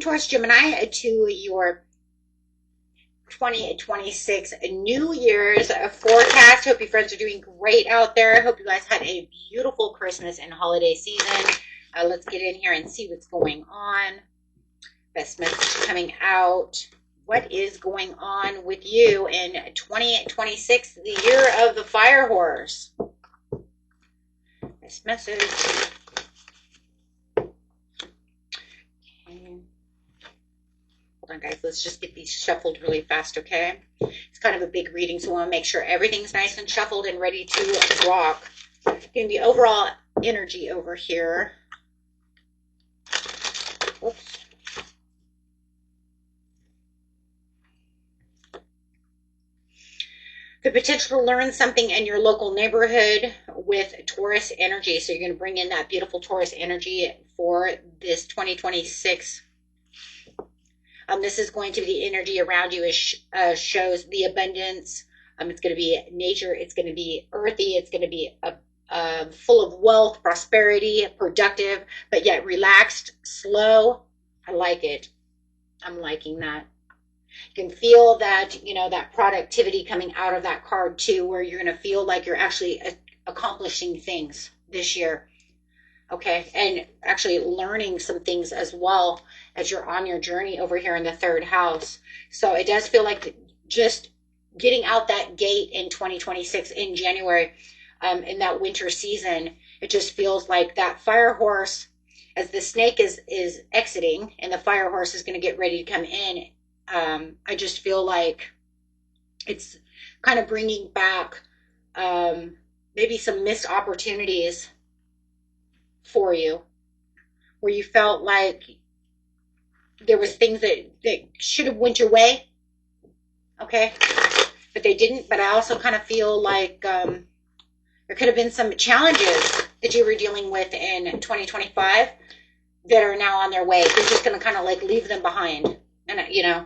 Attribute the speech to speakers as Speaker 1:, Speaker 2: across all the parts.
Speaker 1: Taurus, Gemini, to your 2026 New Year's forecast. Hope you friends are doing great out there. Hope you guys had a beautiful Christmas and holiday season. Let's get in here and see what's going on. Best message coming out. What is going on with you in 2026, the year of the fire horse? Best message. Hold on, guys. Let's just get these shuffled really fast, okay? It's kind of a big reading, so I want to make sure everything's nice and shuffled and ready to rock. Getting the overall energy over here. Whoops. The potential to learn something in your local neighborhood with Taurus energy. So you're going to bring in that beautiful Taurus energy for this 2026. This is going to be the energy around you. Shows the abundance. It's going to be nature. It's going to be earthy. It's going to be full of wealth, prosperity, productive, but yet relaxed, slow. I like it. I'm liking that. You can feel that, you know, that productivity coming out of that card too, where you're going to feel like you're actually accomplishing things this year. Okay. And actually learning some things as well as you're on your journey over here in the third house. So it does feel like just getting out that gate in 2026 in January, in that winter season, it just feels like that fire horse, as the snake is exiting and the fire horse is going to get ready to come in. I just feel like it's kind of bringing back maybe some missed opportunities for you, where you felt like there was things that should have went your way, okay, but they didn't. But I also kind of feel like there could have been some challenges that you were dealing with in 2025 that are now on their way. You're just going to kind of like leave them behind, and you know,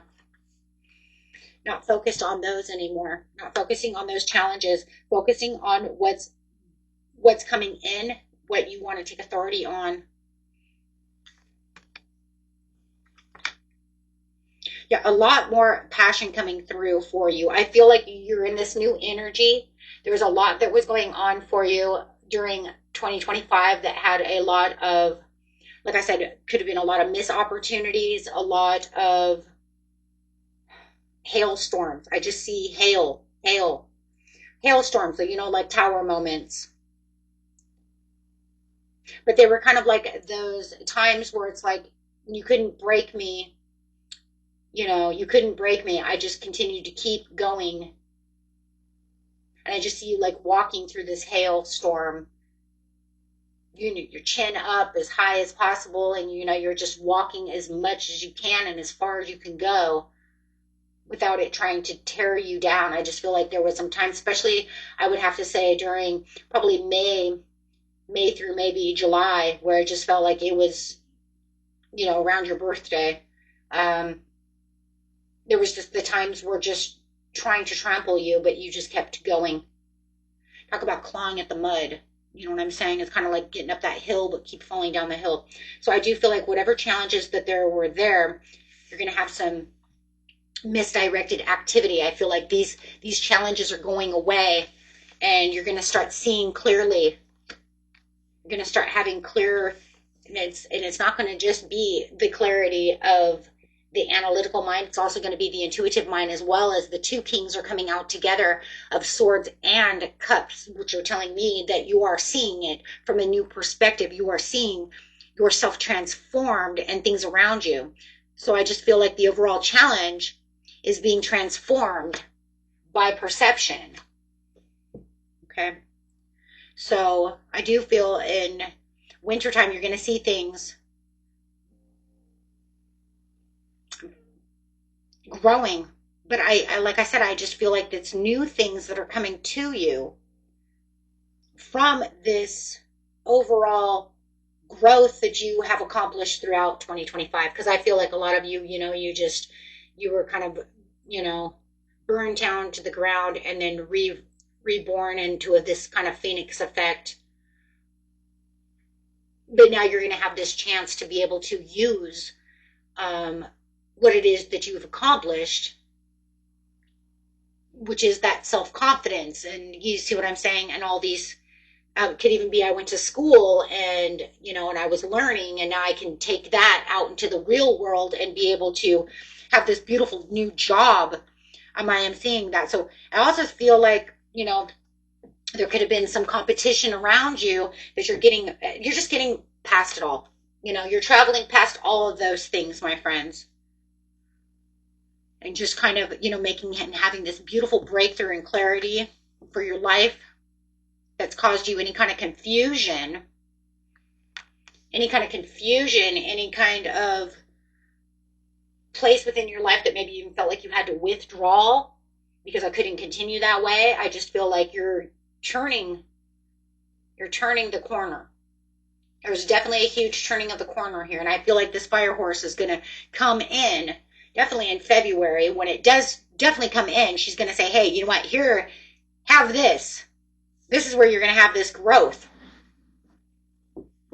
Speaker 1: not focused on those anymore, not focusing on those challenges, focusing on what's coming in, what you want to take authority on. Yeah, a lot more passion coming through for you. I feel like you're in this new energy. There was a lot that was going on for you during 2025 that had a lot of, like I said, it could have been a lot of missed opportunities, a lot of hailstorms. I just see hailstorms, you know, like tower moments. But they were kind of like those times where it's like, you couldn't break me. You know, you couldn't break me. I just continued to keep going. And I just see you like walking through this hailstorm. You know, your chin up as high as possible. And, you know, you're just walking as much as you can and as far as you can go, without it trying to tear you down. I just feel like there was some time, especially I would have to say during probably May through maybe July, where I just felt like it was, you know, around your birthday. There was just the times where just trying to trample you, but you just kept going. Talk about clawing at the mud. You know what I'm saying? It's kind of like getting up that hill, but keep falling down the hill. So I do feel like whatever challenges that there were there, you're going to have some misdirected activity. I feel like these challenges are going away, and you're going to start seeing clearly. You're going to start having clear, and it's not going to just be the clarity of the analytical mind. It's also going to be the intuitive mind, as well as the two kings are coming out together of swords and cups, which are telling me that you are seeing it from a new perspective. You are seeing yourself transformed and things around you. So I just feel like the overall challenge is being transformed by perception. Okay. So I do feel in wintertime, you're going to see things growing. But I, like I said, I just feel like it's new things that are coming to you from this overall growth that you have accomplished throughout 2025. Because I feel like a lot of you, you know, you were kind of, you know, burned down to the ground and then reborn into this kind of phoenix effect. But now you're going to have this chance to be able to use what it is that you've accomplished, which is that self-confidence. And you see what I'm saying? And all these could even be I went to school and, and I was learning, and now I can take that out into the real world and be able to have this beautiful new job. I am seeing that. So I also feel like, there could have been some competition around you that you're just getting past it all. You're traveling past all of those things, my friends. And just kind of, making and having this beautiful breakthrough and clarity for your life that's caused you any kind of confusion, any kind of place within your life that maybe you felt like you had to withdraw because I couldn't continue that way. I just feel like you're turning the corner. There's definitely a huge turning of the corner here. And I feel like this fire horse is going to come in definitely in February. When it does definitely come in, she's going to say, hey, you know what? Here, have this. This is where you're going to have this growth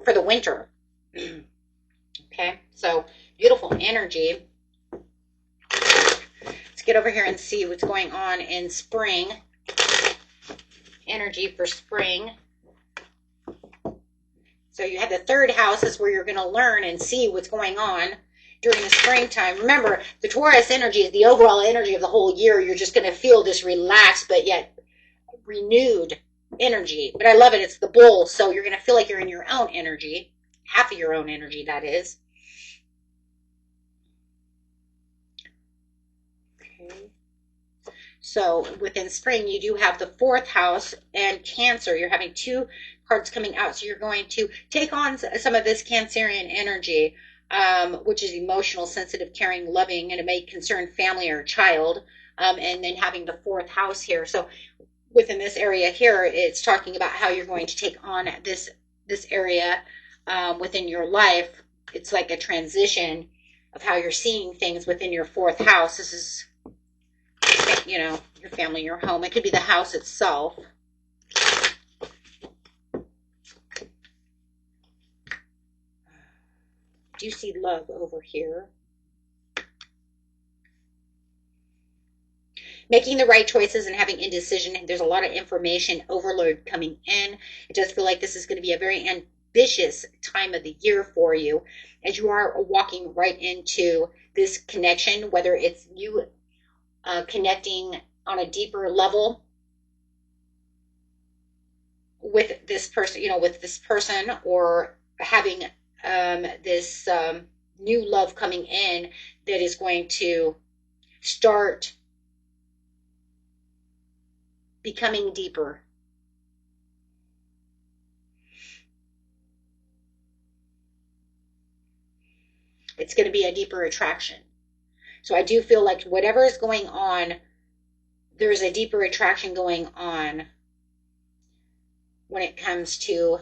Speaker 1: for the winter. Okay, so beautiful energy. Let's get over here and see what's going on in spring. Energy for spring. So you have the third house is where you're going to learn and see what's going on during the springtime. Remember, the Taurus energy is the overall energy of the whole year. You're just going to feel this relaxed but yet renewed energy. But I love it. It's the bull, so you're going to feel like you're in your own energy. Half of your own energy, that is. Okay. So within spring, you do have the fourth house and Cancer. You're having two cards coming out. So you're going to take on some of this Cancerian energy, which is emotional, sensitive, caring, loving, and it may concern family or child. And then having the fourth house here. So within this area here, it's talking about how you're going to take on this area within your life. It's like a transition of how you're seeing things within your fourth house. This is, your family, your home. It could be the house itself. Do you see love over here? Making the right choices and having indecision. There's a lot of information overload coming in. It does feel like this is going to be a very ambitious time of the year for you as you are walking right into this connection, whether it's you connecting on a deeper level with this person, or having this new love coming in that is going to start becoming deeper. It's going to be a deeper attraction. So I do feel like whatever is going on, there's a deeper attraction going on when it comes to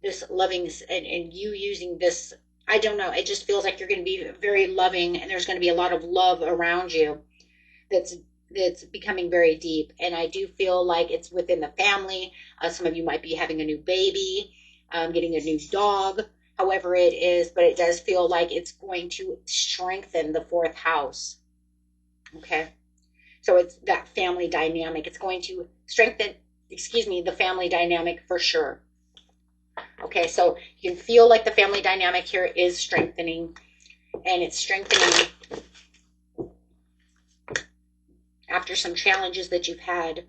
Speaker 1: this loving and you using this. I don't know. It just feels like you're going to be very loving, and there's going to be a lot of love around you that's becoming very deep. And I do feel like it's within the family. Some of you might be having a new baby, getting a new dog, however it is, but it does feel like it's going to strengthen the fourth house. Okay. So it's that family dynamic. It's going to strengthen, the family dynamic for sure. Okay, so you can feel like the family dynamic here is strengthening, and it's strengthening after some challenges that you've had.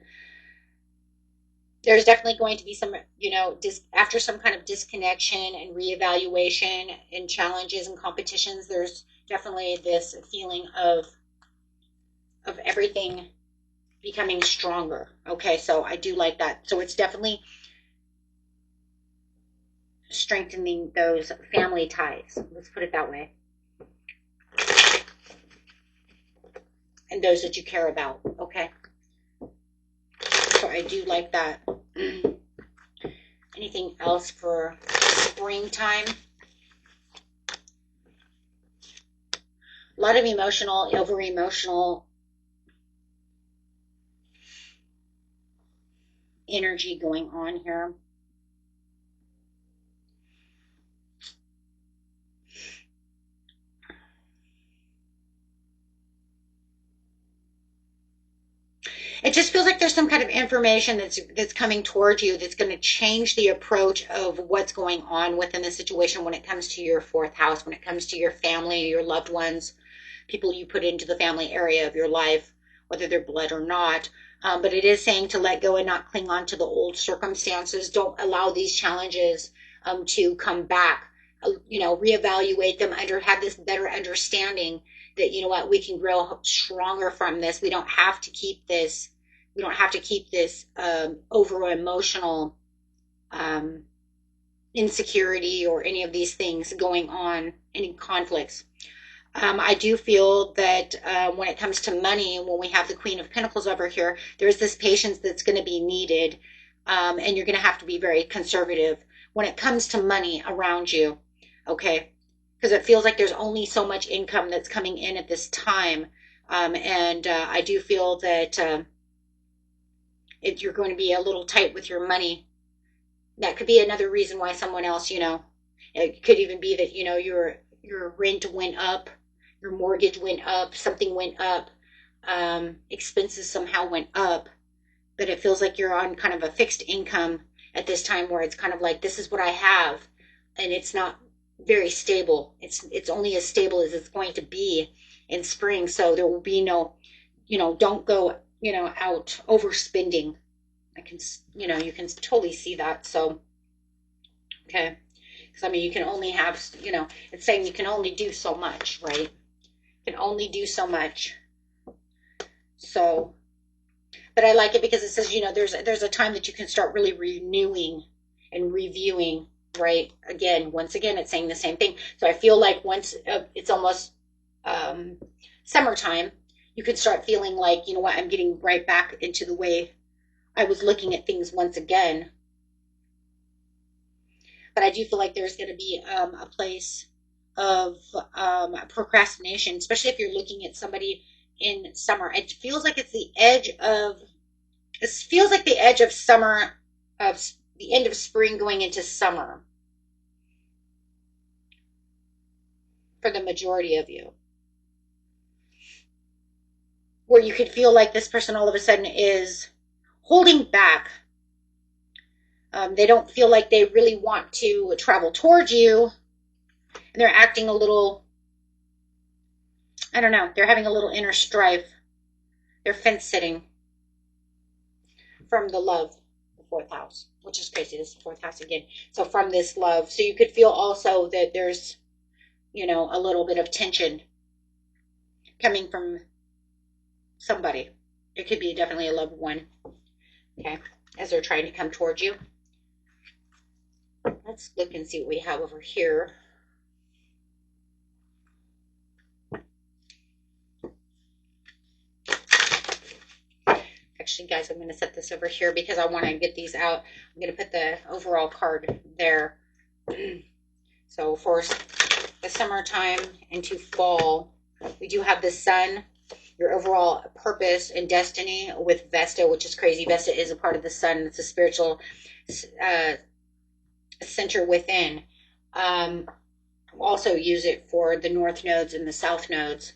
Speaker 1: There's definitely going to be some, after some kind of disconnection and reevaluation and challenges and competitions, there's definitely this feeling of everything becoming stronger. Okay, so I do like that. So it's definitely strengthening those family ties. Let's put it that way. And those that you care about. Okay. So I do like that. Anything else for springtime? A lot of emotional, over-emotional energy going on here. there's some kind of information that's coming towards you that's going to change the approach of what's going on within the situation when it comes to your fourth house, when it comes to your family, your loved ones, people you put into the family area of your life, whether they're blood or not. But it is saying to let go and not cling on to the old circumstances. Don't allow these challenges to come back. Reevaluate them, have this better understanding that, you know what, we can grow stronger from this. We don't have to keep this. We don't have to keep this over emotional insecurity or any of these things going on, any conflicts. I do feel that when it comes to money, when we have the Queen of Pentacles over here, there's this patience that's going to be needed, and you're going to have to be very conservative when it comes to money around you, okay? Because it feels like there's only so much income that's coming in at this time, and I do feel that you're going to be a little tight with your money. That could be another reason why someone else, it could even be that, your rent went up, your mortgage went up, something went up, expenses somehow went up, but it feels like you're on kind of a fixed income at this time where it's kind of like, this is what I have, and it's not very stable. It's only as stable as it's going to be in spring, so there will be no, don't go, out overspending. I can, you can totally see that, so, okay. I mean, you can only have, it's saying you can only do so much, right? You can only do so much. So, but I like it because it says, there's a time that you can start really renewing and reviewing, right? Once again, it's saying the same thing. So I feel like once it's almost summertime, you could start feeling like, you know what, I'm getting right back into the way I was looking at things once again. But I do feel like there's going to be a place of procrastination, especially if you're looking at somebody in summer. It feels like it's the edge of summer, of the end of spring going into summer for the majority of you, where you could feel like this person all of a sudden is holding back. They don't feel like they really want to travel towards you. And they're acting a little, I don't know, they're having a little inner strife. They're fence sitting from the love, the fourth house, which is crazy. This is the fourth house again. So from this love. So you could feel also that there's, a little bit of tension coming from somebody. It could be definitely a loved one. Okay. As they're trying to come towards you. Let's look and see what we have over here. Actually, guys, I'm going to set this over here because I want to get these out. I'm going to put the overall card there. So for the summertime into fall, we do have the sun, your overall purpose and destiny with Vesta, which is crazy. Vesta is a part of the sun. It's a spiritual center within. Also use it for the north nodes and the south nodes.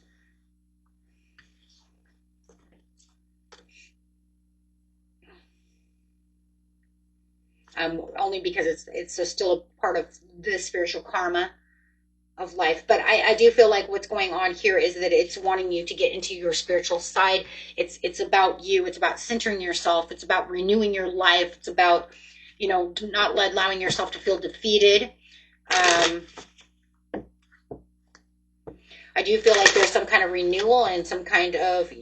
Speaker 1: Only because it's still a part of the spiritual karma of life. But I do feel like what's going on here is that it's wanting you to get into your spiritual side. It's about you. It's about centering yourself. It's about renewing your life. It's about, not allowing yourself to feel defeated. I do feel like there's some kind of renewal and some kind of,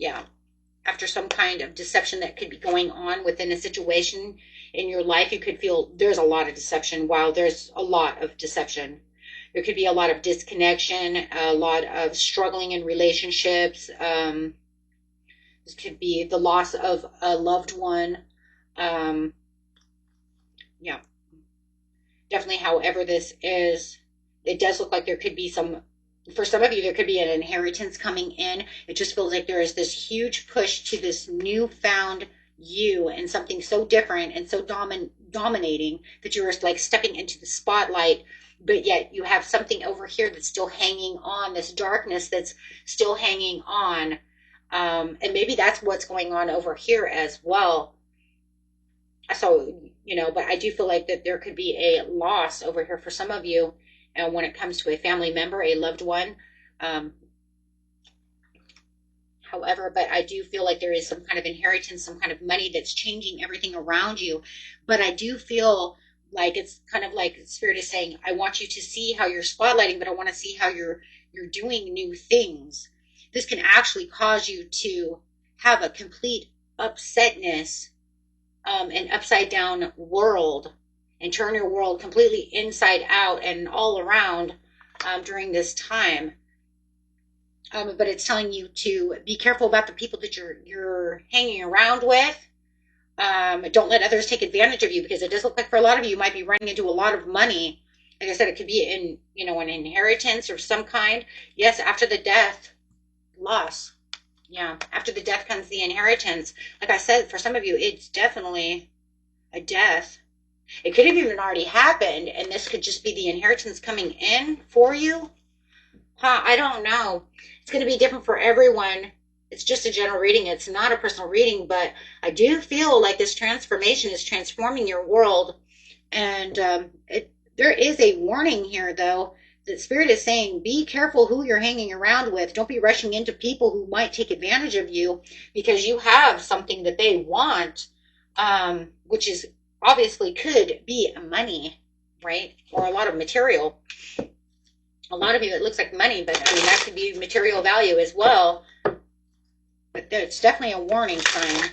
Speaker 1: after some kind of deception that could be going on within a situation in your life. You could feel there's a lot of deception. Wow, there's a lot of deception. There could be a lot of disconnection, a lot of struggling in relationships. This could be the loss of a loved one. Definitely, however this is, it does look like there could be for some of you, there could be an inheritance coming in. It just feels like there is this huge push to this newfound you and something so different and so dominating that you're like stepping into the spotlight, but yet you have something over here that's still hanging on, this darkness that's still hanging on. And maybe that's what's going on over here as well. So, but I do feel like that there could be a loss over here for some of you when it comes to a family member, a loved one. Um, However, but I do feel like there is some kind of inheritance, some kind of money that's changing everything around you. But I do feel like it's kind of like Spirit is saying, I want you to see how you're spotlighting, but I want to see how you're doing new things. This can actually cause you to have a complete upsetness, an upside down world, and turn your world completely inside out and all around during this time. But it's telling you to be careful about the people that you're hanging around with. Don't let others take advantage of you, because it does look like for a lot of you might be running into a lot of money. Like I said, it could be an inheritance or some kind. Yes, after the death, loss. Yeah, after the death comes the inheritance. Like I said, for some of you, it's definitely a death. It could have even already happened, and this could just be the inheritance coming in for you. I don't know. It's going to be different for everyone. It's just a general reading. It's not a personal reading, but I do feel like this transformation is transforming your world. And there is a warning here, though, that Spirit is saying, be careful who you're hanging around with. Don't be rushing into people who might take advantage of you because you have something that they want, which is obviously could be money, right? Or a lot of material. A lot of you, it looks like money, but I mean, that could be material value as well. But it's definitely a warning sign.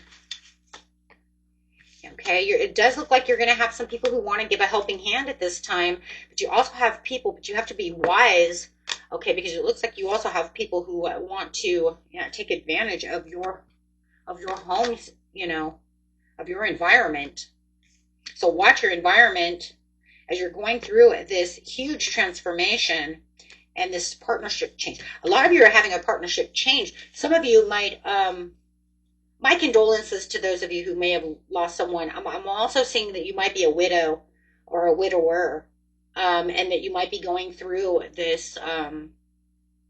Speaker 1: Okay, it does look like you're going to have some people who want to give a helping hand at this time, but you also have people, but you have to be wise, okay, because it looks like you also have people who want to take advantage of your homes, of your environment. So watch your environment as you're going through this huge transformation and this partnership change. A lot of you are having a partnership change. Some of you might, my condolences to those of you who may have lost someone. I'm also seeing that you might be a widow or a widower, and that you might be going through this,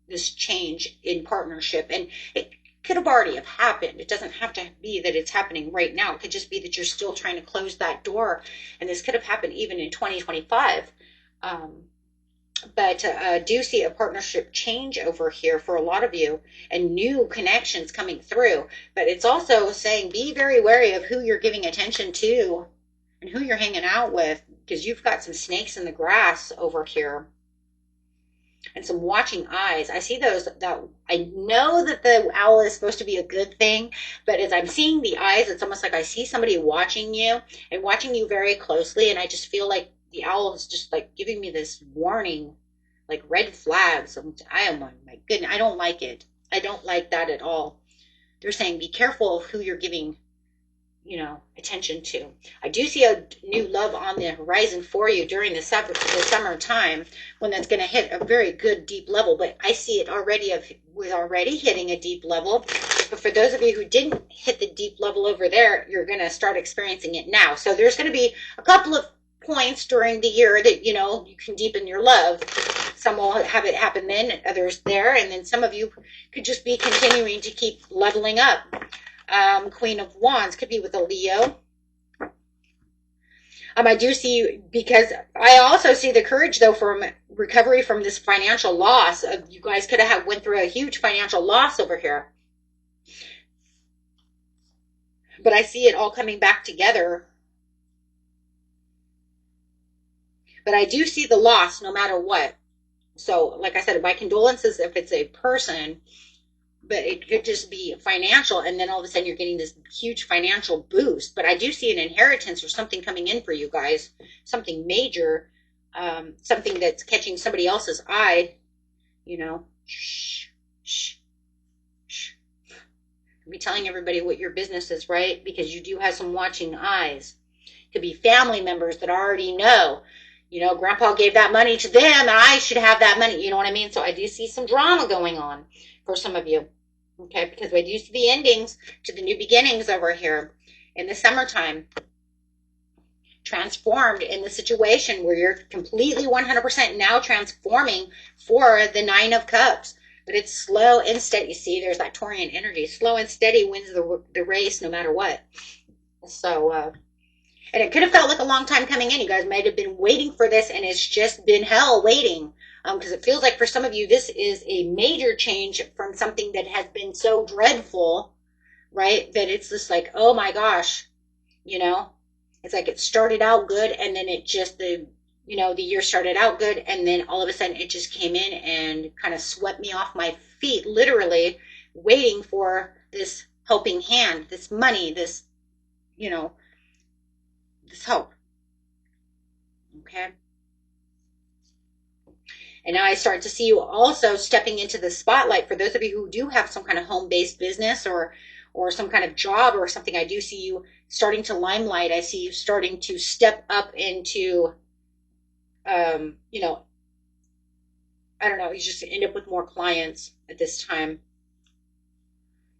Speaker 1: this change in partnership. And it could have already have happened. It doesn't have to be that it's happening right now. It could just be that you're still trying to close that door. And this could have happened even in 2025. But I do see a partnership change over here for a lot of you and new connections coming through. But it's also saying be very wary of who you're giving attention to and who you're hanging out with, because you've got some snakes in the grass over here and some watching eyes. I see those. That I know that the owl is supposed to be a good thing, but as I'm seeing the eyes, it's almost like I see somebody watching you and watching you very closely, and I just feel like the owl is just like giving me this warning, like red flags. I am, my goodness, I don't like it. I don't like that at all. They're saying be careful of who you're giving, attention to. I do see a new love on the horizon for you during the summertime, when that's going to hit a very good deep level. But I see it was already hitting a deep level. But for those of you who didn't hit the deep level over there, you're going to start experiencing it now. So there's going to be a couple of points during the year that you can deepen your love. Some will have it happen then, others there, and then some of you could just be continuing to keep leveling up. Queen of Wands could be with a Leo. I do see, because I also see the courage though from recovery from this financial loss. You guys could have went through a huge financial loss over here, but I see it all coming back together. But I do see the loss no matter what. So, like I said, my condolences if it's a person, but it could just be financial, and then all of a sudden you're getting this huge financial boost. But I do see an inheritance or something coming in for you guys, something major, something that's catching somebody else's eye, Shh, shh, shh. I'll be telling everybody what your business is, right? Because you do have some watching eyes. It could be family members that already know. Grandpa gave that money to them and I should have that money. You know what I mean? So I do see some drama going on for some of you. Okay, because we do see the endings to the new beginnings over here in the summertime. Transformed in the situation where you're completely 100% now transforming for the Nine of Cups. But it's slow and steady. See, there's that Taurian energy. Slow and steady wins the race no matter what. So, and it could have felt like a long time coming in. You guys might have been waiting for this, and it's just been hell waiting. Because it feels like for some of you, this is a major change from something that has been so dreadful, right? That it's just like, oh my gosh, you know, it's like it started out good, and then it just, the year started out good, and then all of a sudden it just came in and kind of swept me off my feet, literally waiting for this helping hand, this money, this, this hope. Okay. And now I start to see you also stepping into the spotlight. For those of you who do have some kind of home-based business or some kind of job or something, I do see you starting to limelight. I see you starting to step up into, I don't know, you just end up with more clients at this time.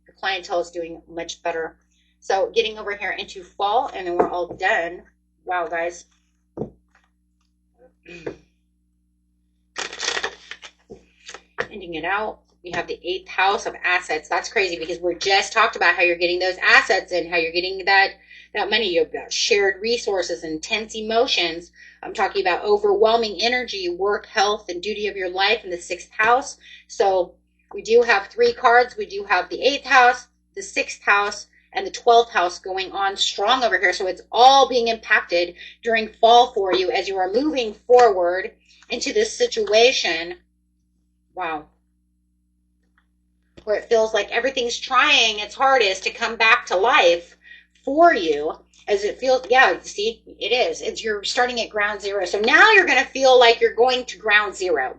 Speaker 1: Your clientele is doing much better. So getting over here into fall, and then we're all done. Wow, guys. Ending it out. You have the 8th house of assets. That's crazy because we just talked about how you're getting those assets and how you're getting that money. You've got shared resources, intense emotions. I'm talking about overwhelming energy, work, health, and duty of your life in the 6th house. So we do have 3 cards. We do have the 8th house, the 6th house, and the 12th house going on strong over here. So it's all being impacted during fall for you as you are moving forward into this situation. Wow. Where it feels like everything's trying its hardest to come back to life for you, as it feels, yeah, see, it is. You're starting at ground zero. So now you're going to feel like you're going to ground zero.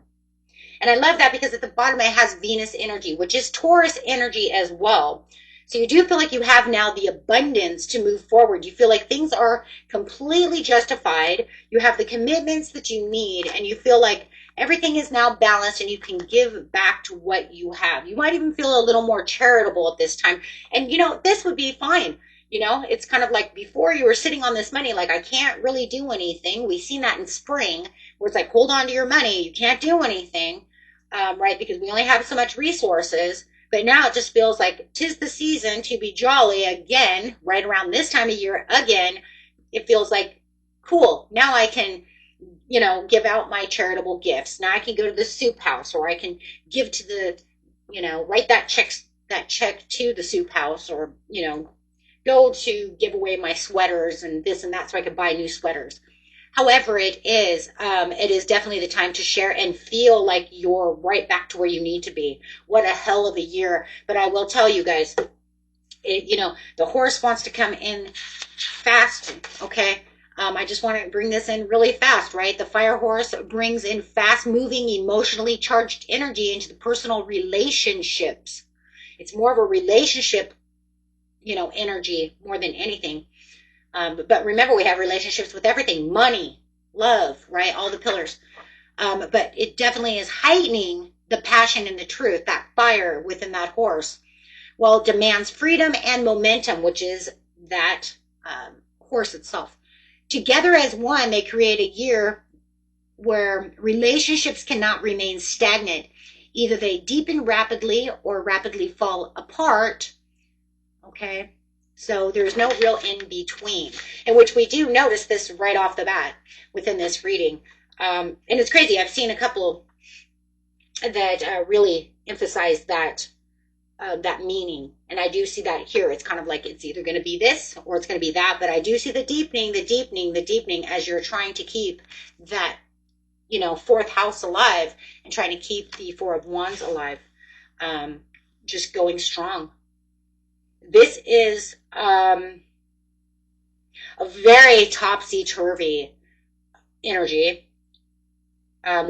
Speaker 1: And I love that because at the bottom it has Venus energy, which is Taurus energy as well. So you do feel like you have now the abundance to move forward. You feel like things are completely justified. You have the commitments that you need, and you feel like everything is now balanced and you can give back to what you have. You might even feel a little more charitable at this time. And, this would be fine. It's kind of like before you were sitting on this money, like, I can't really do anything. We've seen that in spring where it's like, hold on to your money. You can't do anything, right? Because we only have so much resources. But now it just feels like 'tis the season to be jolly again, right around this time of year again. It feels like, cool, now I can, give out my charitable gifts. Now I can go to the soup house, or I can give to the, write that check to the soup house, or, go to give away my sweaters and this and that so I can buy new sweaters. However it is definitely the time to share and feel like you're right back to where you need to be. What a hell of a year. But I will tell you guys, the horse wants to come in fast, okay? I just want to bring this in really fast, right? The fire horse brings in fast-moving, emotionally charged energy into the personal relationships. It's more of a relationship, energy more than anything. But remember, we have relationships with everything, money, love, right? All the pillars. But it definitely is heightening the passion and the truth, that fire within that horse. Well, it demands freedom and momentum, which is that horse itself. Together as one, they create a year where relationships cannot remain stagnant. Either they deepen rapidly or rapidly fall apart. Okay? So there's no real in between, in which we do notice this right off the bat within this reading. And it's crazy. I've seen a couple that really emphasize that meaning. And I do see that here. It's kind of like it's either going to be this or it's going to be that. But I do see the deepening as you're trying to keep that, 4th house alive and trying to keep the 4 of Wands alive. Just going strong. This is a very topsy-turvy energy.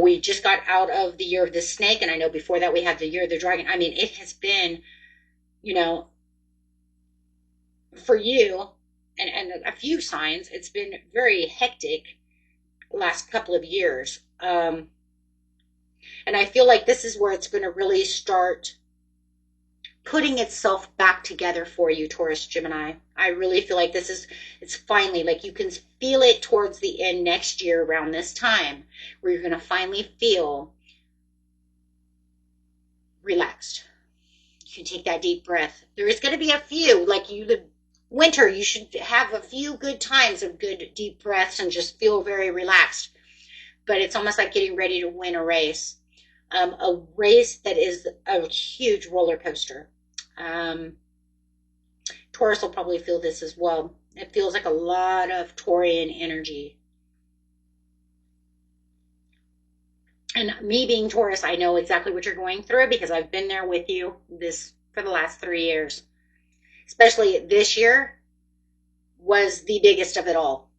Speaker 1: We just got out of the year of the snake, and I know before that we had the year of the dragon. I mean, it has been, for you and a few signs, it's been very hectic the last couple of years. And I feel like this is where it's going to really start putting itself back together for you, Taurus, Gemini. I really feel like it's finally, like you can feel it towards the end next year around this time, where you're going to finally feel relaxed. You can take that deep breath. There is going to be a few, like the winter, you should have a few good times of good deep breaths and just feel very relaxed. But it's almost like getting ready to win a race that is a huge roller coaster. Taurus will probably feel this as well. It feels like a lot of Taurian energy. And me being Taurus, I know exactly what you're going through because I've been there with you for the last 3 years. Especially this year was the biggest of it all.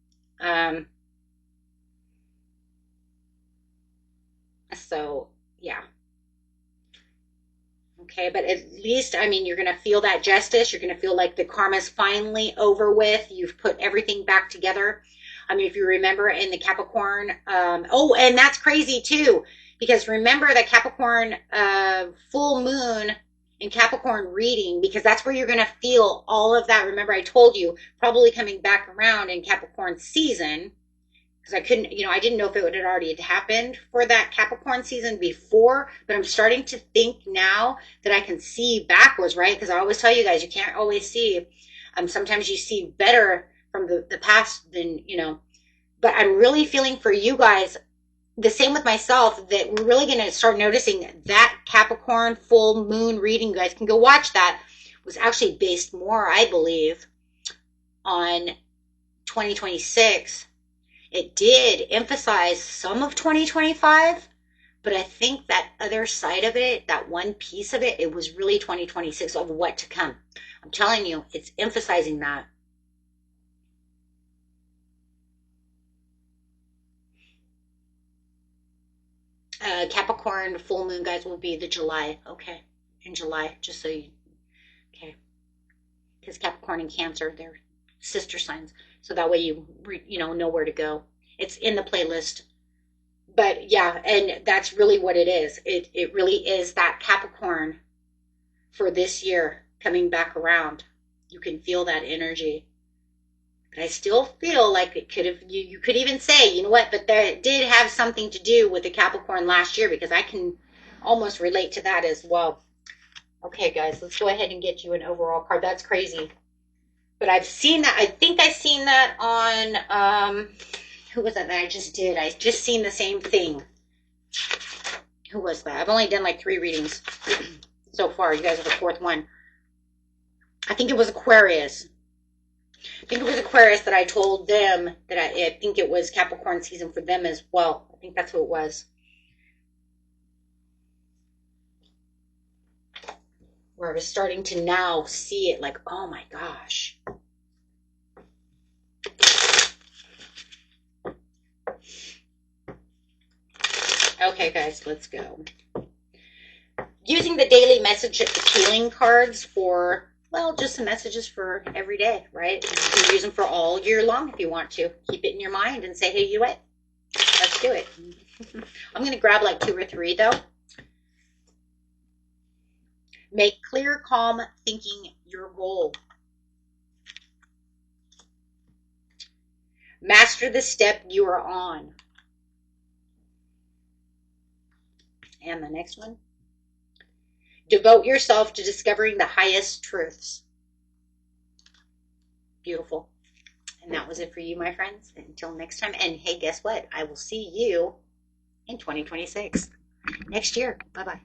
Speaker 1: So, yeah. Okay, but at least, I mean, you're going to feel that justice. You're going to feel like the karma's finally over with. You've put everything back together. I mean, if you remember in the Capricorn, oh, and that's crazy too, because remember the Capricorn full moon in Capricorn reading, because that's where you're going to feel all of that. Remember, I told you, probably coming back around in Capricorn season, because I couldn't, I didn't know if it had already happened for that Capricorn season before, but I'm starting to think now that I can see backwards, right? Because I always tell you guys, you can't always see. Sometimes you see better from the past than, but I'm really feeling for you guys, the same with myself, that we're really going to start noticing that Capricorn full moon reading. You guys can go watch that. Was actually based more, I believe, on 2026. It did emphasize some of 2025, but I think that other side of it, that one piece of it, it was really 2026 of what to come. I'm telling you, it's emphasizing that. Capricorn full moon, guys, will be the July. Okay, in July, just so you, okay. Because Capricorn and Cancer, they're sister signs. So that way you know where to go. It's in the playlist. But yeah, and that's really what it is. It really is that Capricorn for this year coming back around. You can feel that energy. But I still feel like it could have, you could even say, you know what, but that did have something to do with the Capricorn last year, because I can almost relate to that as well. Okay, guys, let's go ahead and get you an overall card. That's crazy. But I've seen that. I think I've seen that on, who was that I just did? I just seen the same thing. Who was that? I've only done like 3 readings so far. You guys are the 4th one. I think it was Aquarius. I think it was Aquarius that I told them that I think it was Capricorn season for them as well. I think that's who it was. Where I was starting to now see it like, oh my gosh. Okay, guys, let's go. Using the daily message healing cards for, well, just some messages for every day, right? You can use them for all year long if you want to. Keep it in your mind and say, hey, you know what? Let's do it. I'm going to grab like 2 or 3, though. Make clear, calm thinking your goal. Master the step you are on. And the next one. Devote yourself to discovering the highest truths. Beautiful. And that was it for you, my friends. Until next time. And hey, guess what? I will see you in 2026. Next year. Bye-bye.